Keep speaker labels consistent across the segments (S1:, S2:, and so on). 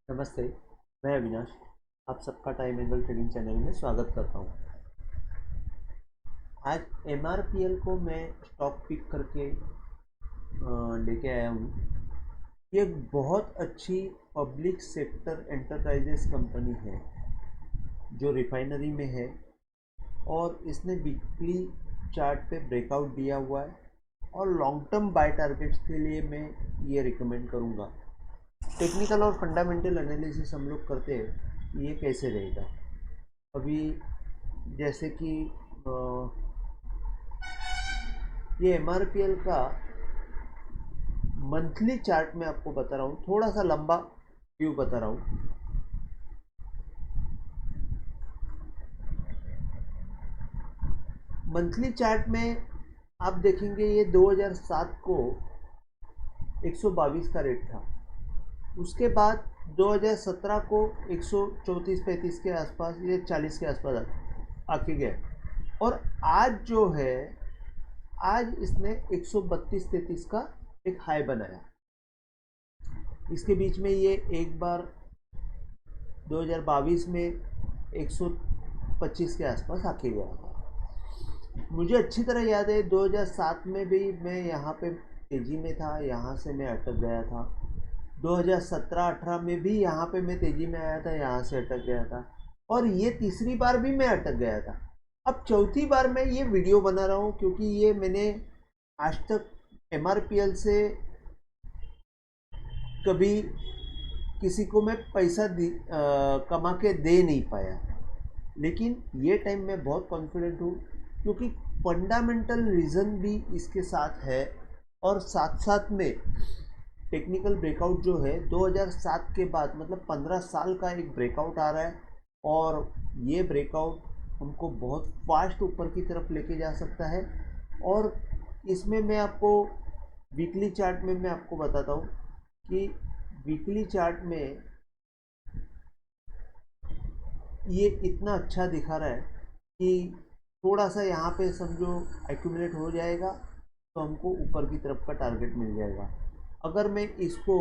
S1: नमस्ते, मैं अविनाश। आप सबका टाइम एंगल ट्रेडिंग चैनल में स्वागत करता हूँ। आज एमआरपीएल को मैं स्टॉक पिक करके लेके आया हूँ। ये एक बहुत अच्छी पब्लिक सेक्टर एंटरप्राइजेस कंपनी है जो रिफाइनरी में है और इसने वीकली चार्ट पे ब्रेकआउट दिया हुआ है और लॉन्ग टर्म बाय टारगेट्स के लिए मैं ये रिकमेंड करूँगा। टेक्निकल और फंडामेंटल एनालिसिस हम लोग करते हैं ये कैसे रहेगा। अभी जैसे कि ये एमआरपीएल का मंथली चार्ट में आपको बता रहा हूँ, थोड़ा सा लंबा व्यू बता रहा हूँ। मंथली चार्ट में आप देखेंगे ये 2007 को 122 का रेट था। उसके बाद 2017 को 134-35 के आसपास, ये 40 के आसपास आके गया और आज जो है, आज इसने 132-33 का एक हाई बनाया। इसके बीच में ये एक बार 2022 में 125 के आसपास आके गया था। मुझे अच्छी तरह याद है 2007 में भी मैं यहाँ पे तेज़ी में था, यहाँ से मैं अटक गया था। 2017-18 में भी यहाँ पे मैं तेज़ी में आया था, यहाँ से अटक गया था और ये तीसरी बार भी मैं अटक गया था। अब चौथी बार मैं ये वीडियो बना रहा हूँ क्योंकि ये मैंने आज तक एमआरपीएल से कभी किसी को मैं पैसा कमा के दे नहीं पाया, लेकिन ये टाइम मैं बहुत कॉन्फिडेंट हूँ क्योंकि फंडामेंटल रीज़न भी इसके साथ है और साथ साथ में टेक्निकल ब्रेकआउट जो है 2007 के बाद, मतलब 15 साल का एक ब्रेकआउट आ रहा है और ये ब्रेकआउट हमको बहुत फास्ट ऊपर की तरफ लेके जा सकता है। और इसमें मैं आपको वीकली चार्ट में मैं आपको बताता हूँ कि वीकली चार्ट में ये इतना अच्छा दिखा रहा है कि थोड़ा सा यहाँ पे समझो एक्यूमुलेट हो जाएगा तो हमको ऊपर की तरफ का टारगेट मिल जाएगा। अगर मैं इसको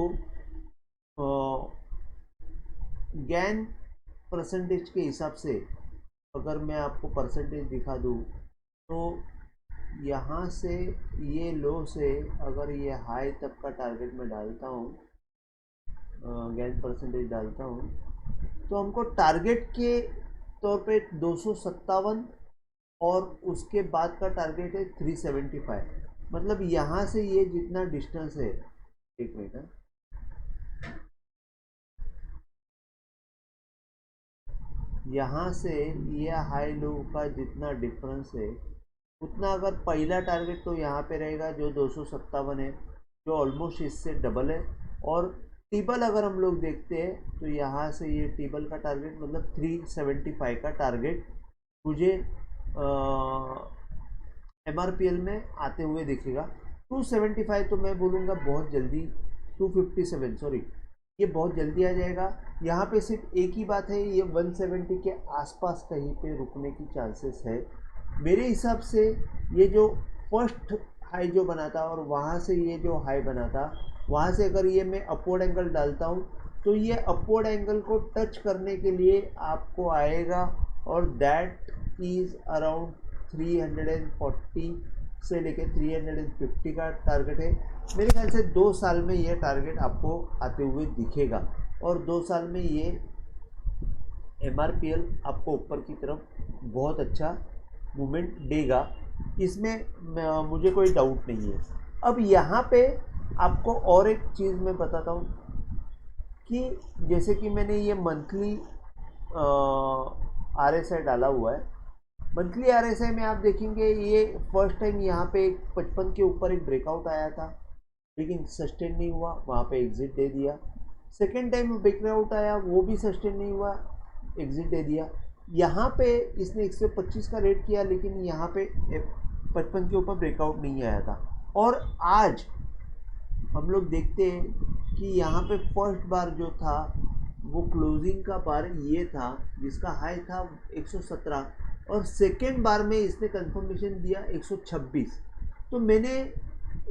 S1: गेन परसेंटेज के हिसाब से अगर मैं आपको परसेंटेज दिखा दूँ तो यहाँ से ये लो से अगर ये हाई तक का टारगेट मैं डालता हूँ, गेन परसेंटेज डालता हूँ, तो हमको टारगेट के तौर पे 257 और उसके बाद का टारगेट है 375। मतलब यहाँ से ये जितना डिस्टेंस है, एक मिनट, यहाँ से ये हाई लो का जितना डिफरेंस है उतना अगर पहला टारगेट तो यहाँ पे रहेगा जो 257 है, जो ऑलमोस्ट इससे डबल है। और टेबल अगर हम लोग देखते हैं तो यहाँ से ये टेबल का टारगेट मतलब 375 का टारगेट मुझे एमआरपीएल में आते हुए दिखेगा। 275 तो मैं बोलूँगा बहुत जल्दी, 257 सॉरी, ये बहुत जल्दी आ जाएगा। यहाँ पे सिर्फ एक ही बात है, ये 170 के आसपास कहीं पे रुकने की चांसेस है मेरे हिसाब से। ये जो फर्स्ट हाई जो बना था और वहाँ से ये जो हाई बना था, वहाँ से अगर ये मैं अपवर्ड एंगल डालता हूँ तो ये अपवर्ड एंगल को टच करने के लिए आपको आएगा और दैट इज़ अराउंड 340 से लेके 350 का टारगेट है। मेरे ख्याल से 2 साल में ये टारगेट आपको आते हुए दिखेगा और 2 साल में ये एमआरपीएल आपको ऊपर की तरफ बहुत अच्छा मूवमेंट देगा, इसमें मुझे कोई डाउट नहीं है। अब यहाँ पे आपको और एक चीज़ मैं बताता हूँ कि जैसे कि मैंने ये मंथली आरएसआई डाला हुआ है। मंथली आरएसआई में आप देखेंगे ये फर्स्ट टाइम यहाँ पे 55 के ऊपर एक ब्रेकआउट आया था लेकिन सस्टेन नहीं हुआ, वहाँ पे एग्जिट दे दिया। सेकेंड टाइम ब्रेकआउट आया, वो भी सस्टेन नहीं हुआ, एग्जिट दे दिया। यहाँ पे इसने 125 का रेट किया लेकिन यहाँ पे 55 के ऊपर ब्रेकआउट नहीं आया था। और आज हम लोग देखते हैं कि यहाँ पे फर्स्ट बार जो था वो क्लोजिंग का बार ये था जिसका हाई था 117 और सेकेंड बार में इसने कंफर्मेशन दिया 126। तो मैंने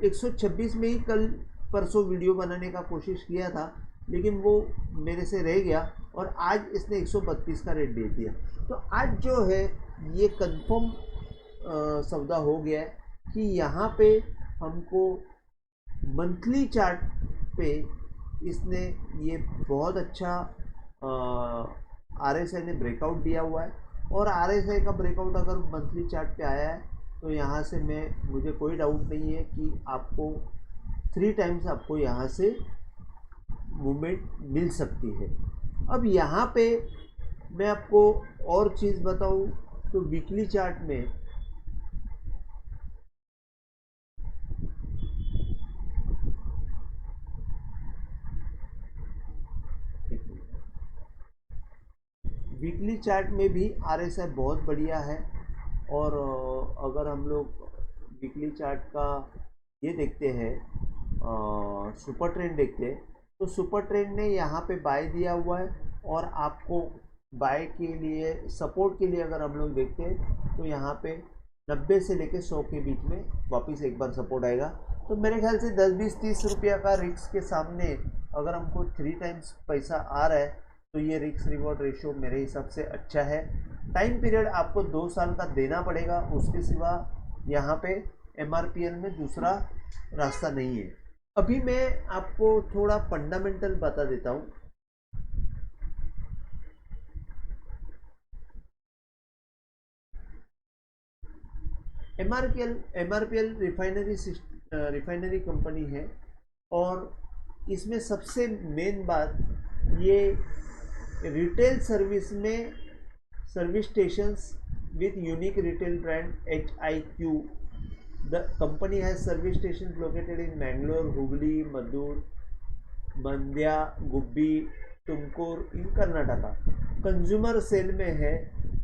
S1: 126 में ही कल परसों वीडियो बनाने का कोशिश किया था लेकिन वो मेरे से रह गया और आज इसने 132 का रेट दे दिया। तो आज जो है ये कंफर्म सौदा हो गया है कि यहाँ पे हमको मंथली चार्ट पे इसने ये बहुत अच्छा RSI ने ब्रेकआउट दिया हुआ है। और RSI का ब्रेकआउट अगर मंथली चार्ट पे आया है तो यहाँ से मुझे कोई डाउट नहीं है कि आपको 3 टाइम्स आपको यहाँ से मूवमेंट मिल सकती है। अब यहाँ पे मैं आपको और चीज़ बताऊँ तो वीकली चार्ट में भी RSI बहुत बढ़िया है। और अगर हम लोग वीकली चार्ट का ये देखते हैं, सुपर ट्रेंड देखते हैं, तो सुपर ट्रेंड ने यहाँ पे बाय दिया हुआ है। और आपको बाय के लिए सपोर्ट के लिए अगर हम लोग देखते हैं तो यहाँ पे 90 से लेके 100 के बीच में वापस एक बार सपोर्ट आएगा। तो मेरे ख्याल से 10, 20, 30 रुपया का रिस्क के सामने अगर हमको 3 टाइम्स पैसा आ रहा है तो ये रिस्क रिवॉर्ड रेशियो मेरे हिसाब से अच्छा है। टाइम पीरियड आपको 2 साल का देना पड़ेगा, उसके सिवा यहाँ पे MRPL में दूसरा रास्ता नहीं है। अभी मैं आपको थोड़ा फंडामेंटल बता देता हूँ। MRPL रिफाइनरी कंपनी है और इसमें सबसे मेन बात ये रिटेल सर्विस में service stations with unique retail brand HIQ. The company has service stations located in Mangalore, Hubli, Madur, Mandya, Gubbi, Tumkur in Karnataka. Consumer sale में है।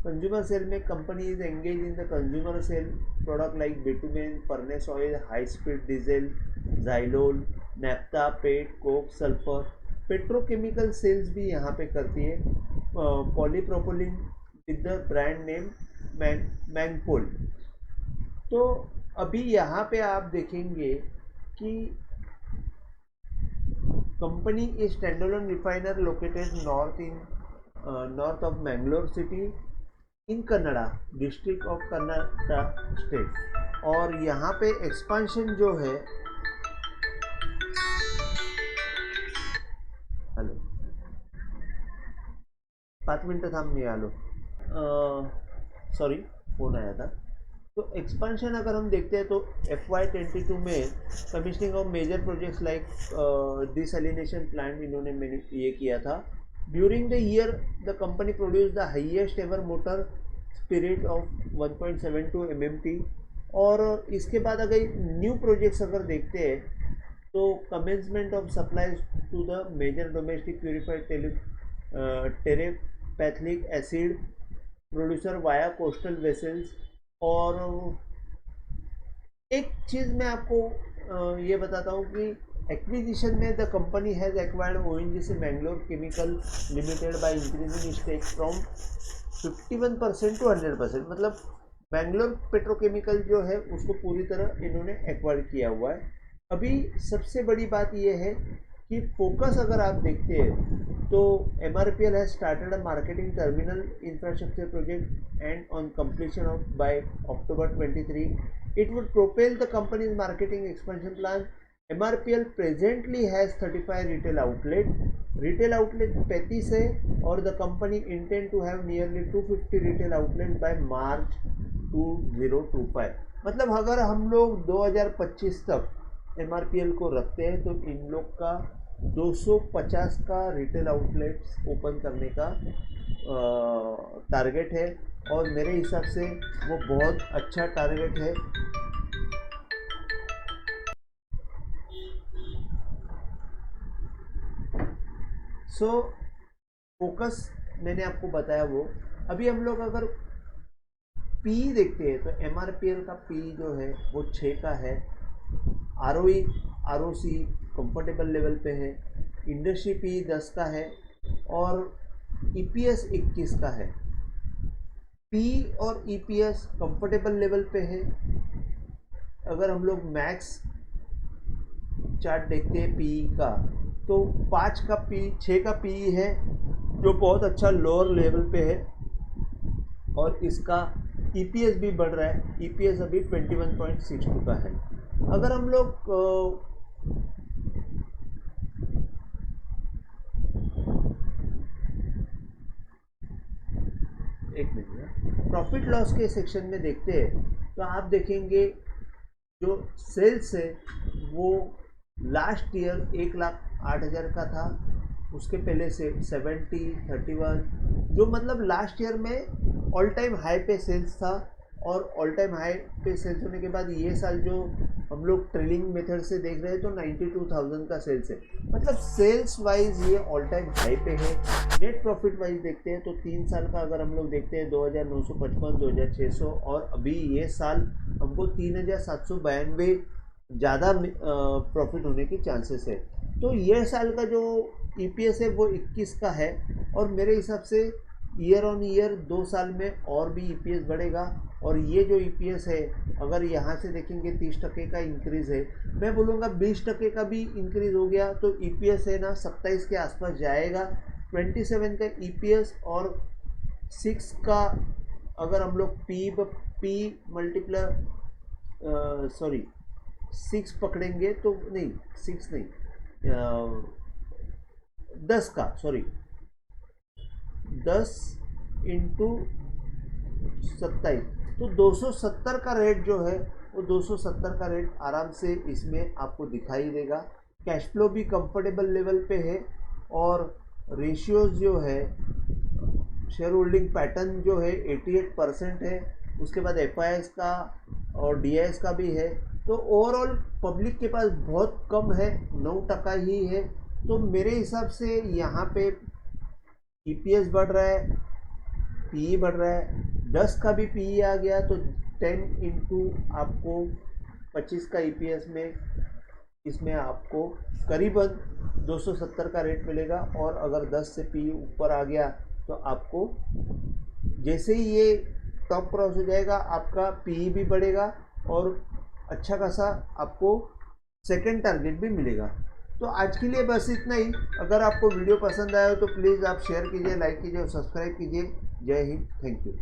S1: कंज्यूमर सेल में company is engaged in the consumer sale product like bitumen, furnace oil, high speed diesel, xylol, naphtha, pet, coke, sulphur. Petrochemical sales भी यहाँ पे करती है। Polypropylene with the brand name Mangpol. तो अभी यहाँ पे आप देखेंगे कि company is standalone refiner located north of Mangalore city in Kannada district of Kannada state. और यहाँ पे एक्सपांशन जो है, हेलो 5 मिनट थांब मी आलो, सॉरी फ़ोन आया था। तो एक्सपांशन अगर हम देखते हैं तो FY22 में commissioning of major projects like desalination plant इन्होंने ये किया था। During the year the company produce the highest ever motor spirit of 1.72 MMT। और इसके बाद अगर न्यू प्रोजेक्ट्स अगर देखते हैं तो commencement of supplies to the major domestic purified terephthalic acid producer via coastal vessels. और एक चीज़ मैं आपको ये बताता हूँ कि एक्विजिशन में the company has acquired ONGC Mangalore chemical limited by increasing stake from 51% to 100%। मतलब मैंगलोर पेट्रोकेमिकल जो है उसको पूरी तरह इन्होंने एक्वायर किया हुआ है। अभी सबसे बड़ी बात ये है कि फोकस अगर आप देखते हैं तो MRPL has started a marketing terminal infrastructure project and on completion of by October 23 it would propel the company's marketing expansion plan. MRPL presently has 35 retail outlet 35 है और the company intend to have nearly 250 retail outlet by March 2025। मतलब अगर हम लोग 2025 तक MRPL को रखते हैं तो इन लोग का 250 का रिटेल आउटलेट्स ओपन करने का टारगेट है और मेरे हिसाब से वो बहुत अच्छा टारगेट है। सो फोकस मैंने आपको बताया वो। अभी हम लोग अगर पी देखते हैं तो MRPL का पी जो है वो 6 का है। ROC कंफर्टेबल लेवल पे है। इंडस्ट्री पी 10 का है और EPS 21 का है। पी और EPS कंफर्टेबल लेवल पे है। अगर हम लोग मैक्स चार्ट देखते हैं पी का तो 6 का पी है जो बहुत अच्छा लोअर लेवल पे है, और इसका ईपीएस भी बढ़ रहा है। ईपीएस अभी 21.62 का है। अगर हम लोग एक मिनट प्रॉफिट लॉस के सेक्शन में देखते हैं तो आप देखेंगे जो सेल्स है वो लास्ट ईयर 1,08,000 का था, उसके पहले से 70, 31, जो मतलब लास्ट ईयर में ऑल टाइम हाई पे सेल्स था, और ऑल टाइम हाई पे सेल्स होने के बाद ये साल जो हम लोग ट्रेलिंग मेथड से देख रहे हैं तो 92,000 का सेल्स है, मतलब सेल्स वाइज ये ऑल टाइम हाई पे है। नेट प्रॉफिट वाइज देखते हैं तो 3 साल का अगर हम लोग देखते हैं 2,955, 2,600, और अभी ये साल हमको 3,792 ज़्यादा प्रॉफिट होने की चांसेस है। तो ये साल का जो ईपीएस है वो 21 का है, और मेरे हिसाब से ईयर ऑन ईयर 2 साल में और भी ईपीएस बढ़ेगा। और ये जो ईपीएस है अगर यहाँ से देखेंगे 30% का इंक्रीज़ है, मैं बोलूँगा 20% का भी इंक्रीज़ हो गया तो ईपीएस है ना 27 के आसपास जाएगा। 27 का ईपीएस और 6 का अगर हम लोग पी मल्टीप्लाई 6 पकड़ेंगे तो नहीं, 6 नहीं, 10 का 10 इंटू 27, तो 270 का रेट जो है वो 270 का रेट आराम से इसमें आपको दिखाई देगा। कैश फ्लो भी कंफर्टेबल लेवल पे है, और रेशियोज जो है शेयर होल्डिंग पैटर्न जो है 88% है, उसके बाद एफआईएस का और डीआईएस का भी है। तो ओवरऑल पब्लिक के पास बहुत कम है, 9% ही है। तो मेरे हिसाब से यहाँ पे ईपीएस बढ़ रहा है, पीई बढ़ रहा है, 10 का भी पीई आ गया तो 10 इंटू आपको 25 का ईपीएस में इसमें आपको करीबन 270 का रेट मिलेगा। और अगर 10 से पीई ऊपर आ गया तो आपको जैसे ही ये टॉप क्रॉस हो जाएगा आपका पीई भी बढ़ेगा और अच्छा खासा आपको सेकंड टारगेट भी मिलेगा। तो आज के लिए बस इतना ही। अगर आपको वीडियो पसंद आया हो तो प्लीज़ आप शेयर कीजिए, लाइक कीजिए और सब्सक्राइब कीजिए। जय हिंद, थैंक यू।